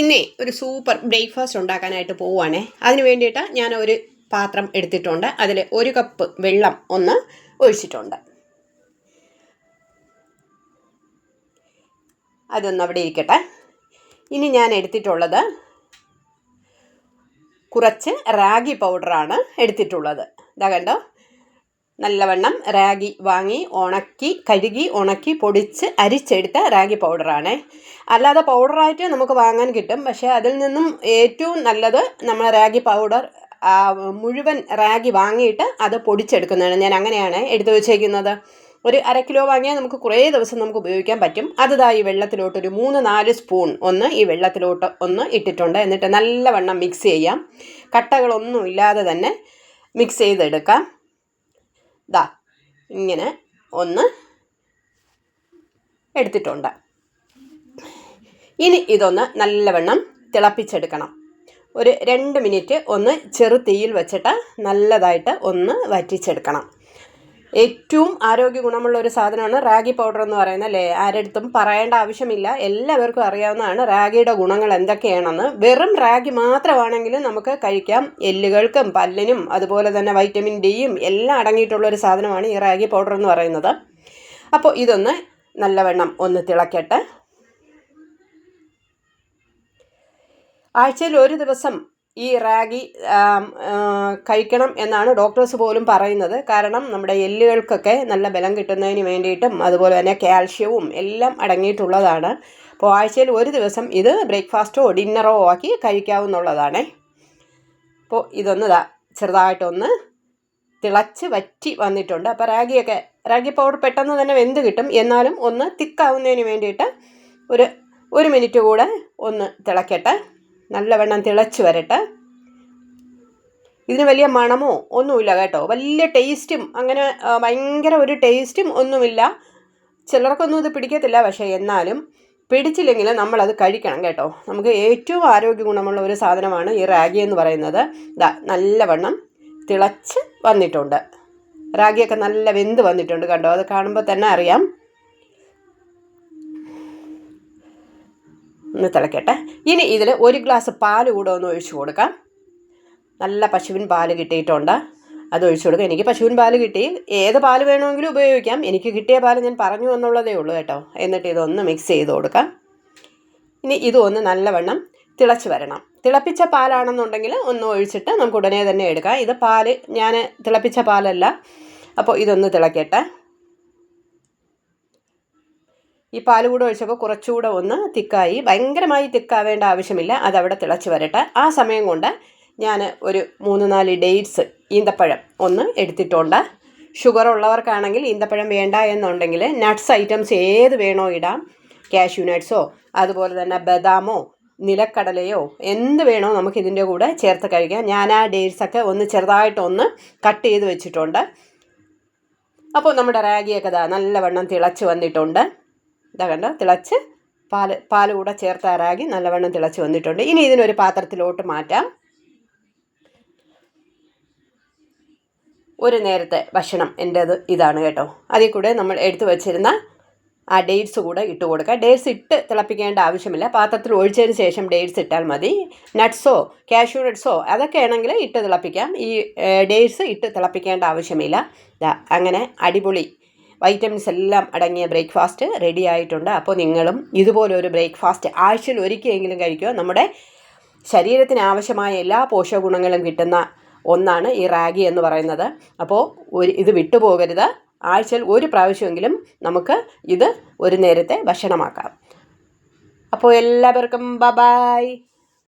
ഇന്നേ ഒരു super breakfast ഉണ്ടാക്കാനായിട്ട് പോവുകയാണേ. അതിന് വേണ്ടിയിട്ട് ഞാൻ ഒരു പാത്രം എടുത്തിട്ടുണ്ട്. അതിൽ 1 കപ്പ് വെള്ളം ഒന്ന് ഒഴിച്ചിട്ടുണ്ട്. അതൊന്ന് അവിടെ ഇരിക്കട്ടെ. ഇനി ഞാൻ എടുത്തിട്ടുള്ളത് കുറച്ച് റാഗി പൗഡറാണ് എടുത്തിട്ടുള്ളത്. ഇതാ കണ്ടോ, നല്ലവണ്ണം റാഗി വാങ്ങി കഴുകി ഉണക്കി പൊടിച്ച് അരിച്ചെടുത്ത റാഗി പൗഡറാണ്. അല്ലാതെ പൗഡറായിട്ട് നമുക്ക് വാങ്ങാൻ കിട്ടും. പക്ഷേ അതിൽ നിന്നും ഏറ്റവും നല്ലത് നമ്മൾ റാഗി പൗഡർ മുഴുവൻ റാഗി വാങ്ങിയിട്ട് അത് പൊടിച്ചെടുക്കുന്നതാണ്. ഞാൻ അങ്ങനെയാണ് എടുത്തു വച്ചേക്കുന്നത്. ഒരു 1/2 കിലോ വാങ്ങിയാൽ നമുക്ക് കുറേ ദിവസം നമുക്ക് ഉപയോഗിക്കാൻ പറ്റും. അത് ഈ വെള്ളത്തിലോട്ട് ഒരു 3-4 സ്പൂൺ ഈ വെള്ളത്തിലോട്ട് ഇട്ടിട്ടുണ്ട്. എന്നിട്ട് നല്ലവണ്ണം മിക്സ് ചെയ്യാം. കട്ടകളൊന്നും ഇല്ലാതെ തന്നെ മിക്സ് ചെയ്തെടുക്കാം. ഇങ്ങനെ ഒന്ന് എടുത്തിട്ടുണ്ട്. ഇനി ഇതൊന്ന് നല്ലവണ്ണം തിളപ്പിച്ചെടുക്കണം. ഒരു 2 മിനിറ്റ് ചെറു തീയിൽ വെച്ചിട്ട് നല്ലതായിട്ട് വറ്റിച്ചെടുക്കണം. ഏറ്റവും ആരോഗ്യ ഗുണമുള്ള ഒരു സാധനമാണ് റാഗി പൗഡർ എന്ന് പറയുന്നത്, അല്ലേ? ആരടുത്തും പറയേണ്ട ആവശ്യമില്ല, എല്ലാവർക്കും അറിയാവുന്നതാണ് റാഗിയുടെ ഗുണങ്ങൾ എന്തൊക്കെയാണെന്ന്. വെറും റാഗി മാത്രമാണെങ്കിലും നമുക്ക് കഴിക്കാം. എല്ലുകൾക്കും പല്ലിനും അതുപോലെ തന്നെ വൈറ്റമിൻ ഡിയും എല്ലാം അടങ്ങിയിട്ടുള്ള ഒരു സാധനമാണ് ഈ റാഗി പൗഡർ എന്ന് പറയുന്നത്. അപ്പോൾ ഇതൊന്ന് നല്ലവണ്ണം തിളക്കട്ടെ. ആഴ്ചയിൽ ഒരു ദിവസം ഈ റാഗി കഴിക്കണം എന്നാണ് ഡോക്ടേഴ്സ് പോലും പറയുന്നത്. കാരണം നമ്മുടെ എല്ലുകൾക്കൊക്കെ നല്ല ബലം കിട്ടുന്നതിന് വേണ്ടിയിട്ടും അതുപോലെ തന്നെ കാൽഷ്യവും എല്ലാം അടങ്ങിയിട്ടുള്ളതാണ്. അപ്പോൾ ആഴ്ചയിൽ ഒരു ദിവസം ഇത് ബ്രേക്ക്ഫാസ്റ്റോ ഡിന്നറോ ആക്കി കഴിക്കാവുന്നതാണ്. അപ്പോൾ ചെറുതായിട്ടൊന്ന് തിളച്ച് വറ്റി വന്നിട്ടുണ്ട്. അപ്പോൾ റാഗി പൗഡർ പെട്ടെന്ന് തന്നെ വെന്ത് കിട്ടും. എന്നാലും തിക്കാവുന്നതിന് വേണ്ടിയിട്ട് ഒരു മിനിറ്റ് കൂടെ തിളക്കട്ടെ. നല്ലവണ്ണം തിളച്ച് വരട്ടെ. ഇതിന് വലിയ മണമോ ഒന്നുമില്ല കേട്ടോ. വലിയ ടേസ്റ്റും അങ്ങനെ ഭയങ്കര ഒരു ടേസ്റ്റും ഒന്നുമില്ല. ചിലർക്കൊന്നും ഇത് പിടിക്കത്തില്ല. പക്ഷേ എന്നാലും പിടിച്ചില്ലെങ്കിലും നമ്മളത് കഴിക്കണം കേട്ടോ. നമുക്ക് ഏറ്റവും ആരോഗ്യ ഗുണമുള്ള ഒരു സാധനമാണ് ഈ റാഗി എന്ന് പറയുന്നത്. നല്ലവണ്ണം തിളച്ച് വന്നിട്ടുണ്ട്. റാഗിയൊക്കെ നല്ല വെന്ത് വന്നിട്ടുണ്ട് കണ്ടോ. അത് കാണുമ്പോൾ തന്നെ അറിയാം. തിളക്കട്ടെ. ഇനി ഇതിൽ 1 ഗ്ലാസ് പാല് കൂടെ ഒഴിച്ചു കൊടുക്കാം. നല്ല പശുവിൻ പാല് കിട്ടിയിട്ടുണ്ട്, അത് ഒഴിച്ചു കൊടുക്കാം. എനിക്ക് പശുവിൻ പാല് കിട്ടി. ഏത് പാല് വേണമെങ്കിലും ഉപയോഗിക്കാം. എനിക്ക് കിട്ടിയ പാല് ഞാൻ പറഞ്ഞു എന്നുള്ളതേ ഉള്ളൂ കേട്ടോ. എന്നിട്ട് ഇതൊന്ന് മിക്സ് ചെയ്ത് കൊടുക്കാം. ഇനി നല്ലവണ്ണം തിളച്ച് വരണം. തിളപ്പിച്ച പാലാണെന്നുണ്ടെങ്കിൽ ഒഴിച്ചിട്ട് നമുക്ക് ഉടനെ തന്നെ എടുക്കാം. ഇത് പാല് ഞാൻ തിളപ്പിച്ച പാലല്ല. അപ്പോൾ ഇതൊന്ന് തിളക്കട്ടെ. ഈ പാല് കൂടെ ഒഴിച്ചപ്പോൾ കുറച്ചുകൂടെ തിക്കായി. ഭയങ്കരമായി തിക്കാവേണ്ട ആവശ്യമില്ല. അതവിടെ തിളച്ച് വരട്ടെ. ആ സമയം കൊണ്ട് ഞാൻ ഒരു 3-4 ഡേറ്റ്സ് ഈന്തപ്പഴം എടുത്തിട്ടുണ്ട്. ഷുഗർ ഉള്ളവർക്കാണെങ്കിൽ ഈന്തപ്പഴം വേണ്ട എന്നുണ്ടെങ്കിൽ നട്ട്സ് ഐറ്റംസ് ഏത് വേണോ ഇടാം. കാഷ്യൂ നട്ട്സോ അതുപോലെ തന്നെ ബദാമോ നിലക്കടലയോ എന്ത് വേണോ നമുക്കിതിൻ്റെ കൂടെ ചേർത്ത് കഴിക്കാം. ഞാൻ ആ ഡേറ്റ്സൊക്കെ ചെറുതായിട്ട് കട്ട് ചെയ്ത് വെച്ചിട്ടുണ്ട്. അപ്പോൾ നമ്മുടെ റാഗിയൊക്കെ നല്ലവണ്ണം തിളച്ച് വന്നിട്ടുണ്ട്. കണ്ടോ, തിളച്ച് പാല് കൂടെ ചേർത്ത് റാഗി നല്ലവണ്ണം തിളച്ച് വന്നിട്ടുണ്ട്. ഇനി ഇതിനൊരു പാത്രത്തിലോട്ട് മാറ്റാം. ഒരു നേരത്തെ ഭക്ഷണം എൻ്റേത് ഇതാണ് കേട്ടോ. അതിൽ കൂടെ നമ്മൾ എടുത്തു വച്ചിരുന്ന ആ ഡേറ്റ്സ് കൂടെ ഇട്ട് കൊടുക്കുക. ഡേറ്റ്സ് ഇട്ട് തിളപ്പിക്കേണ്ട ആവശ്യമില്ല. പാത്രത്തിൽ ഒഴിച്ചതിന് ശേഷം ഡേറ്റ്സ് ഇട്ടാൽ മതി. നട്ട്സോ കാഷ്യൂ നട്ട്സോ അതൊക്കെ ആണെങ്കിൽ ഇട്ട് തിളപ്പിക്കാം. ഈ ഡേറ്റ്സ് ഇട്ട് തിളപ്പിക്കേണ്ട ആവശ്യമില്ല. അങ്ങനെ അടിപൊളി വൈറ്റമിൻസ് എല്ലാം അടങ്ങിയ ബ്രേക്ക്ഫാസ്റ്റ് റെഡി ആയിട്ടുണ്ട്. അപ്പോൾ നിങ്ങളും ഇതുപോലൊരു ബ്രേക്ക്ഫാസ്റ്റ് ആഴ്ചയിൽ ഒരിക്കലെങ്കിലും കഴിക്കുക. നമ്മുടെ ശരീരത്തിന് ആവശ്യമായ എല്ലാ പോഷകഗുണങ്ങളും കിട്ടുന്ന ഒന്നാണ് ഈ റാഗി എന്ന് പറയുന്നത്. അപ്പോൾ ഇത് വിട്ടുപോകരുത്. ആഴ്ചയിൽ ഒരു പ്രാവശ്യമെങ്കിലും നമുക്ക് ഇത് ഒരു നേരത്തെ ഭക്ഷണമാക്കാം. അപ്പോൾ എല്ലാവർക്കും ബൈ.